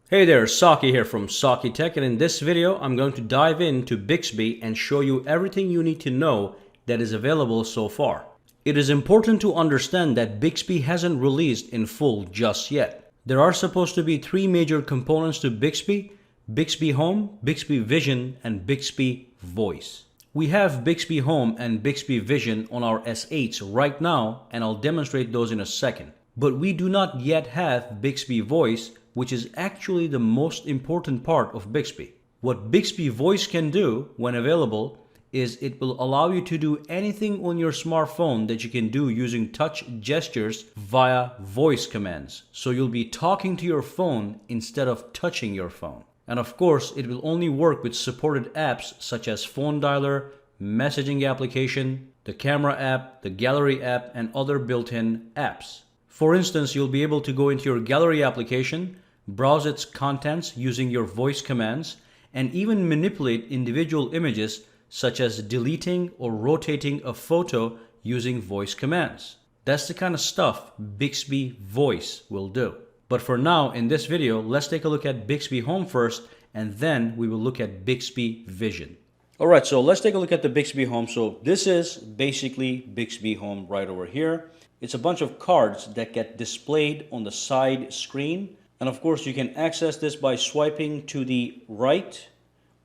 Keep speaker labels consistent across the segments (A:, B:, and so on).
A: Hey there, Saki here from Saki Tech, and in this video I'm going to dive into Bixby and show you everything you need to know that is available so far. It is important to understand that Bixby hasn't released in full just yet. There are supposed to be three major components to Bixby: Bixby Home, Bixby Vision, and Bixby Voice. We have Bixby Home and Bixby Vision on our S8s right now, and I'll demonstrate those in a second. But we do not yet have Bixby Voice, which is actually the most important part of Bixby. What Bixby Voice can do when available is it will allow you to do anything on your smartphone that you can do using touch gestures via voice commands. So you'll be talking to your phone instead of touching your phone. And of course, it will only work with supported apps such as Phone Dialer, Messaging application, the Camera app, the Gallery app, and other built-in apps. For instance, you'll be able to go into your Gallery application, browse its contents using your voice commands, and even manipulate individual images such as deleting or rotating a photo using voice commands. That's the kind of stuff Bixby Voice will do. But for now, in this video, let's take a look at Bixby Home first, and then we will look at Bixby Vision. Alright, so let's take a look at the Bixby Home. So this is basically Bixby Home right over here. It's a bunch of cards that get displayed on the side screen. And of course, you can access this by swiping to the right,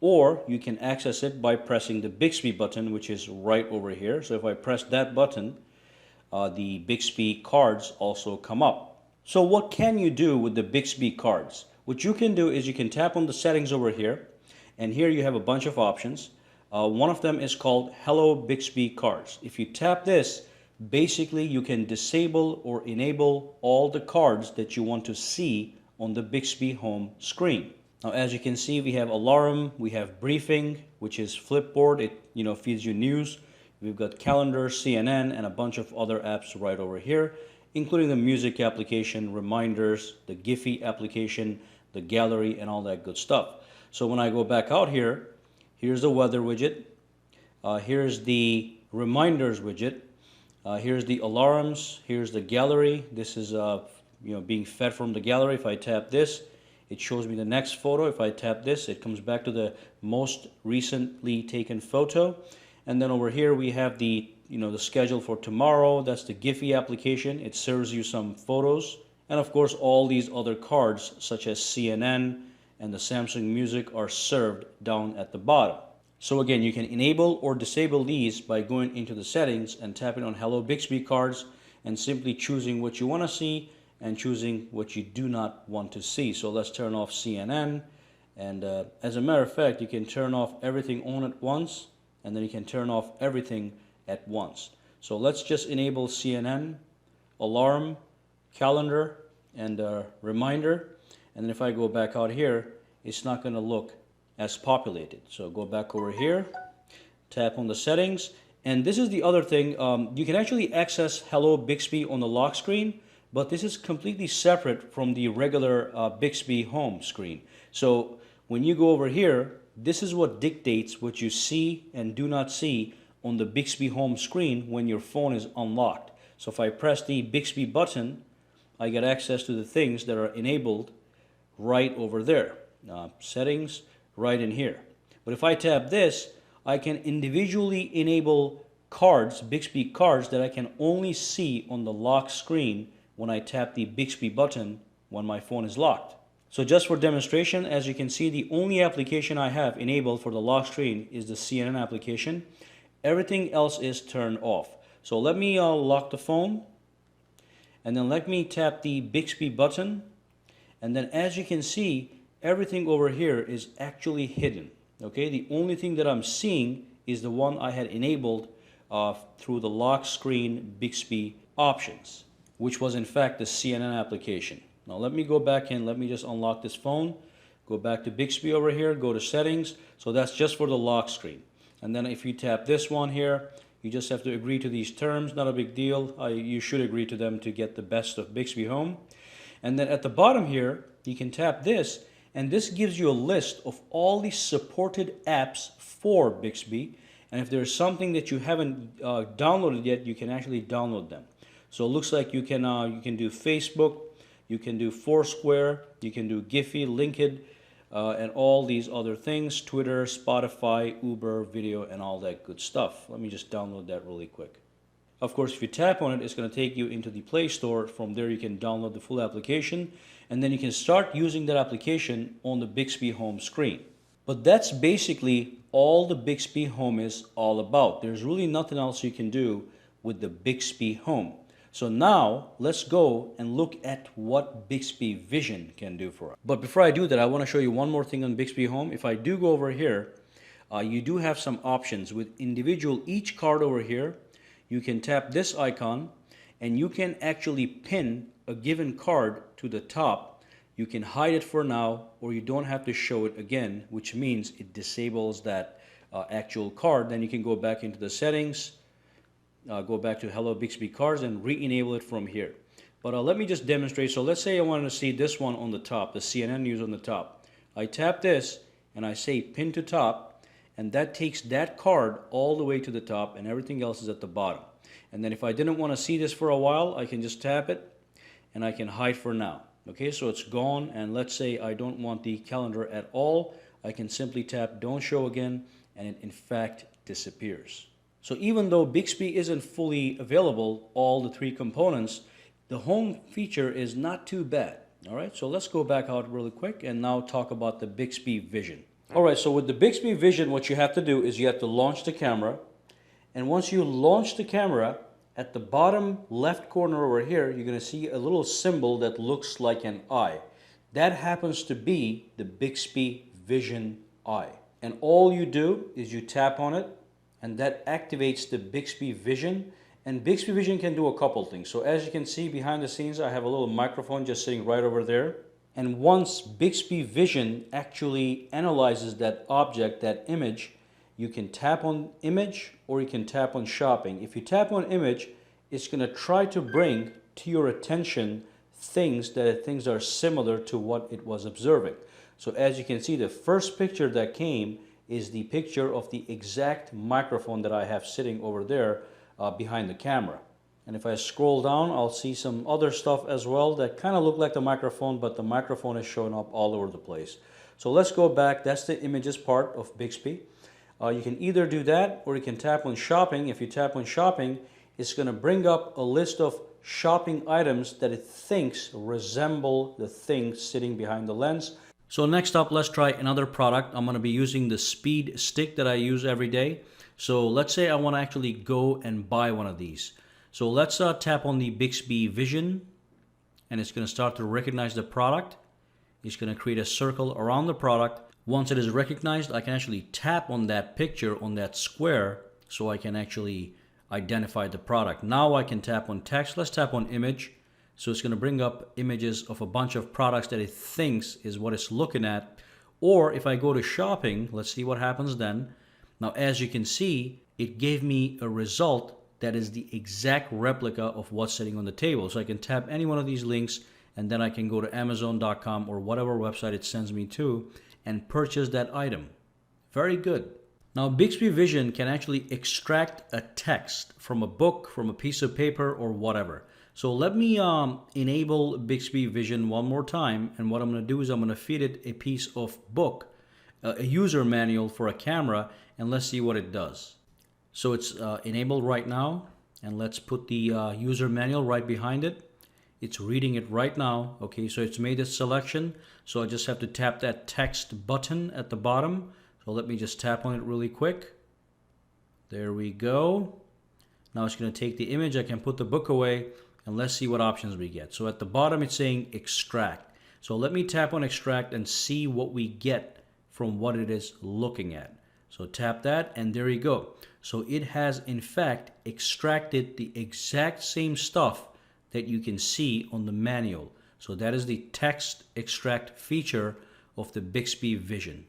A: or you can access it by pressing the Bixby button, which is right over here. So if I press that button, the Bixby cards also come up. So what can you do with the Bixby cards? What you can do is you can tap on the settings over here, and here you have a bunch of options. One of them is called Hello Bixby Cards. If you tap this, basically you can disable or enable all the cards that you want to see on the Bixby Home screen. Now, as you can see, we have alarm, we have briefing, which is Flipboard. It feeds you news. We've got calendar, CNN, and a bunch of other apps right over here, including the music application, reminders, the Giphy application, the gallery, and all that good stuff. So when I go back out here, here's the weather widget. Here's the reminders widget. Here's the alarms. Here's the gallery. This is being fed from the gallery. If I tap this, it shows me the next photo. If I tap this, it comes back to the most recently taken photo. And then over here we have the the schedule for tomorrow. That's the Giphy application. It serves you some photos. And of course, all these other cards such as CNN and the Samsung Music are served down at the bottom. So again, you can enable or disable these by going into the settings and tapping on Hello Bixby Cards and simply choosing what you want to see and choosing what you do not want to see. So let's turn off CNN. And as a matter of fact, you can turn off everything on at once, and then you can turn off everything at once. So let's just enable CNN, alarm, calendar, and reminder. And then if I go back out here, it's not going to look as populated. So go back over here, tap on the settings, and this is the other thing. You can actually access Hello Bixby on the lock screen, but this is completely separate from the regular Bixby Home screen. So when you go over here, this is what dictates what you see and do not see on the Bixby Home screen when your phone is unlocked. So if I press the Bixby button, I get access to the things that are enabled right over there. Settings, right in here. But if I tap this, I can individually enable cards, Bixby cards, that I can only see on the lock screen when I tap the Bixby button when my phone is locked. So just for demonstration, as you can see, the only application I have enabled for the lock screen is the CNN application. Everything else is turned off. So let me lock the phone, and then let me tap the Bixby button, and then as you can see, everything over here is actually hidden. Okay, the only thing that I'm seeing is the one I had enabled through the lock screen Bixby options, which was in fact the CNN application. Now let me go back in, let me just unlock this phone, go back to Bixby over here, go to settings. So that's just for the lock screen. And then if you tap this one here, you just have to agree to these terms, not a big deal. You should agree to them to get the best of Bixby Home. And then at the bottom here, you can tap this, and this gives you a list of all the supported apps for Bixby. And if there's something that you haven't downloaded yet, you can actually download them. So it looks like you can do Facebook, You can do Foursquare, you can do Giphy, Linked, and all these other things, Twitter, Spotify, Uber, video, and all that good stuff. Let me just download that really quick. Of course, if you tap on it, it's going to take you into the Play Store. From there, you can download the full application, and then you can start using that application on the Bixby home screen. But that's basically all the Bixby Home is all about. There's really nothing else you can do with the Bixby Home. So now let's go and look at what Bixby Vision can do for us. But before I do that, I want to show you one more thing on Bixby Home. If I do go over here, you do have some options with individual each card over here. You can tap this icon and you can actually pin a given card to the top. You can hide it for now, or you don't have to show it again, which means it disables that actual card. Then you can go back into the settings, go back to Hello Bixby Cards and re-enable it from here. But let me just demonstrate. So let's say I wanted to see this one on the top, the CNN News on the top. I tap this and I say pin to top, and that takes that card all the way to the top and everything else is at the bottom. And then if I didn't want to see this for a while, I can just tap it and I can hide for now. Okay, so it's gone, and let's say I don't want the calendar at all. I can simply tap don't show again and it in fact disappears. So even though Bixby isn't fully available, all the three components, the home feature is not too bad. All right, so let's go back out really quick and now talk about the Bixby Vision. All right, so with the Bixby Vision, what you have to do is you have to launch the camera. And once you launch the camera, at the bottom left corner over here, you're going to see a little symbol that looks like an eye. That happens to be the Bixby Vision eye. And all you do is you tap on it, and that activates the Bixby Vision. And Bixby Vision can do a couple things. So as you can see behind the scenes, I have a little microphone just sitting right over there. And once Bixby Vision actually analyzes that object, that image, you can tap on image or you can tap on shopping. If you tap on image, it's going to try to bring to your attention things that are similar to what it was observing. So as you can see, the first picture that came is the picture of the exact microphone that I have sitting over there behind the camera. And if I scroll down, I'll see some other stuff as well that kind of look like the microphone, but the microphone is showing up all over the place. So let's go back. That's the images part of Bixby. You can either do that or you can tap on shopping. If you tap on shopping, it's going to bring up a list of shopping items that it thinks resemble the thing sitting behind the lens. So next up, let's try another product. I'm going to be using the Speed Stick that I use every day. So let's say I want to actually go and buy one of these. So let's tap on the Bixby Vision, and it's going to start to recognize the product. It's going to create a circle around the product. Once it is recognized, I can actually tap on that picture, on that square, so I can actually identify the product. Now I can tap on text. Let's tap on image. So it's going to bring up images of a bunch of products that it thinks is what it's looking at. Or if I go to shopping, let's see what happens then. Now, as you can see, it gave me a result that is the exact replica of what's sitting on the table. So I can tap any one of these links, and then I can go to Amazon.com or whatever website it sends me to and purchase that item. Very good. Now, Bixby Vision can actually extract a text from a book, from a piece of paper, or whatever. So let me enable Bixby Vision one more time, and what I'm going to do is I'm going to feed it a piece of book, a user manual for a camera, and let's see what it does. So it's enabled right now, and let's put the user manual right behind it. It's reading it right now. Okay, so it's made a selection. So I just have to tap that text button at the bottom. So let me just tap on it really quick. There we go. Now it's going to take the image. I can put the book away, and let's see what options we get. So at the bottom it's saying extract. So let me tap on extract and see what we get from what it is looking at. So tap that, and there you go. So it has in fact extracted the exact same stuff that you can see on the manual. So that is the text extract feature of the Bixby Vision.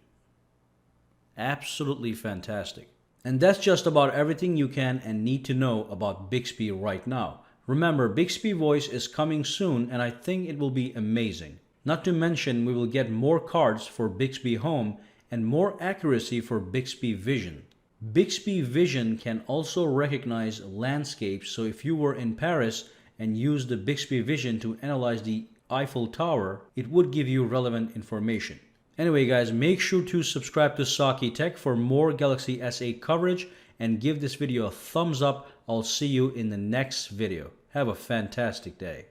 A: Absolutely fantastic. And that's just about everything you can and need to know about Bixby right now. Remember, Bixby Voice is coming soon, and I think it will be amazing. Not to mention, we will get more cards for Bixby Home and more accuracy for Bixby Vision. Bixby Vision can also recognize landscapes, so if you were in Paris and used the Bixby Vision to analyze the Eiffel Tower, it would give you relevant information. Anyway guys, make sure to subscribe to Saki Tech for more Galaxy S8 coverage and give this video a thumbs up. I'll see you in the next video. Have a fantastic day.